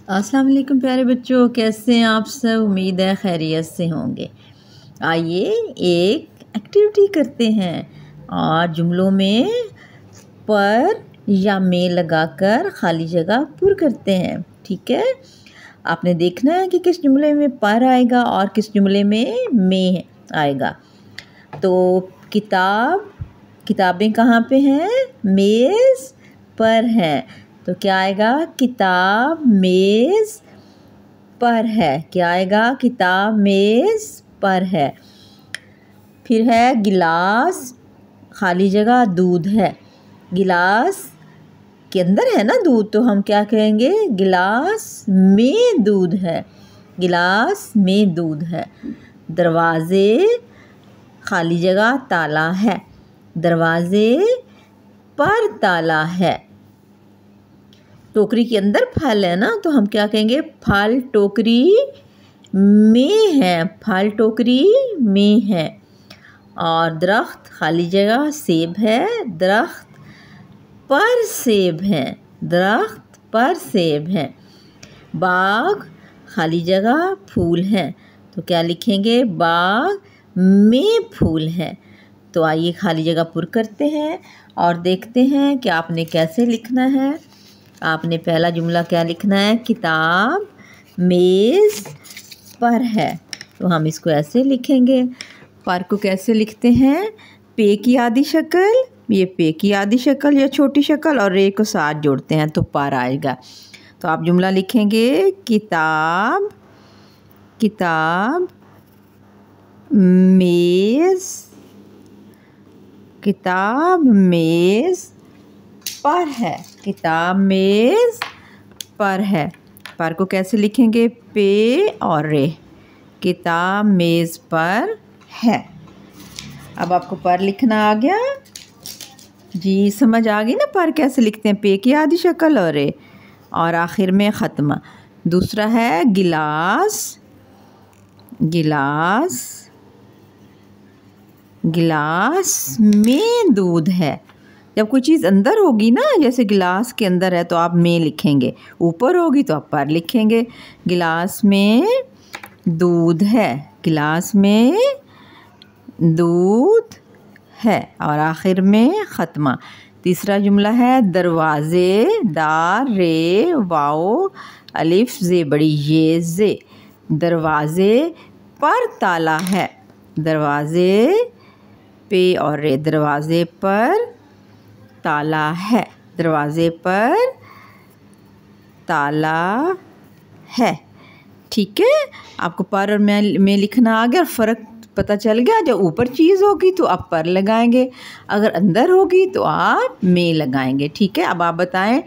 अस्सलाम वालेकुम प्यारे बच्चों, कैसे हैं आप सब। उम्मीद है खैरियत से होंगे। आइए एक एक्टिविटी करते हैं और जुमलों में पर या में लगाकर खाली जगह पुर करते हैं। ठीक है, आपने देखना है कि किस जुमले में पर आएगा और किस जुमले में आएगा। तो किताबें कहाँ पे हैं? मेज़ पर हैं। तो क्या आएगा? किताब मेज़ पर है। क्या आएगा? किताब मेज़ पर है। फिर है गिलास, खाली जगह दूध है। गिलास के अंदर है ना दूध, तो हम क्या कहेंगे? गिलास में दूध है। गिलास में दूध है। दरवाजे, खाली जगह ताला है। दरवाजे पर ताला है। टोकरी के अंदर फल है ना, तो हम क्या कहेंगे? फल टोकरी में है। फल टोकरी में है। और दरख्त, खाली जगह सेब है। दरख्त पर सेब है। दरख्त पर सेब है। बाग, खाली जगह फूल है। तो क्या लिखेंगे? बाग में फूल है। तो आइए खाली जगह पुर करते हैं और देखते हैं कि आपने कैसे लिखना है। आपने पहला जुमला क्या लिखना है? किताब मेज़ पर है। तो हम इसको ऐसे लिखेंगे। पर को कैसे लिखते हैं? पे की आधी शक्ल, ये पे की आधी शक्ल या छोटी शक्ल, और रे को साथ जोड़ते हैं तो पर आएगा। तो आप जुमला लिखेंगे किताब मेज़, किताब मेज़ पर है। किताब मेज़ पर है। पर को कैसे लिखेंगे? पे और रे। किताब मेज़ पर है। अब आपको पर लिखना आ गया जी, समझ आ गई ना पर कैसे लिखते हैं? पे की आधी शक्ल और रे, और आखिर में ख़त्मा। दूसरा है गिलास। गिलास, गिलास में दूध है। जब कोई चीज़ अंदर होगी ना, जैसे गिलास के अंदर है तो आप में लिखेंगे, ऊपर होगी तो आप पर लिखेंगे। गिलास में दूध है। गिलास में दूध है, और आखिर में ख़त्मा। तीसरा जुमला है दरवाज़े, दार रे वाओ अलिफ जे बड़ी ये जे। दरवाज़े पर ताला है। दरवाज़े पे और रे, दरवाज़े पर ताला है। दरवाज़े पर ताला है। ठीक है, आपको पर और में लिखना आ गया और फ़र्क पता चल गया। जब ऊपर चीज़ होगी तो आप पर लगाएंगे, अगर अंदर होगी तो आप में लगाएंगे। ठीक है, अब आप बताएं,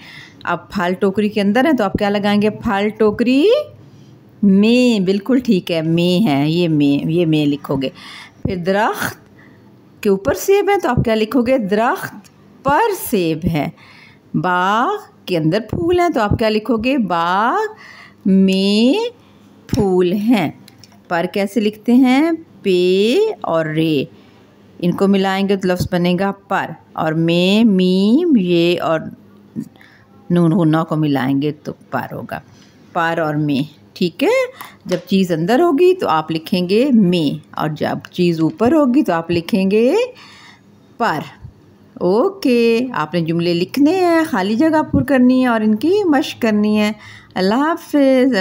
आप फल टोकरी के अंदर हैं तो आप क्या लगाएंगे? फल टोकरी में, बिल्कुल ठीक है, में है, ये में लिखोगे। फिर दरख्त के ऊपर सेब है तो आप क्या लिखोगे? दरख्त पर सेब है। बाग के अंदर फूल हैं तो आप क्या लिखोगे? बाग में फूल हैं। पर कैसे लिखते हैं? पे और रे, इनको मिलाएंगे तो लफ्ज़ बनेगा पर, और में मीम ये और नून हुन्ना को मिलाएंगे तो पर होगा। पर और में। ठीक है, जब चीज़ अंदर होगी तो आप लिखेंगे में, और जब चीज़ ऊपर होगी तो आप लिखेंगे पर। ओके, आपने जुमले लिखने हैं, खाली जगह पुर करनी है और इनकी मश्क करनी है। अल्लाह हाफ़िज़।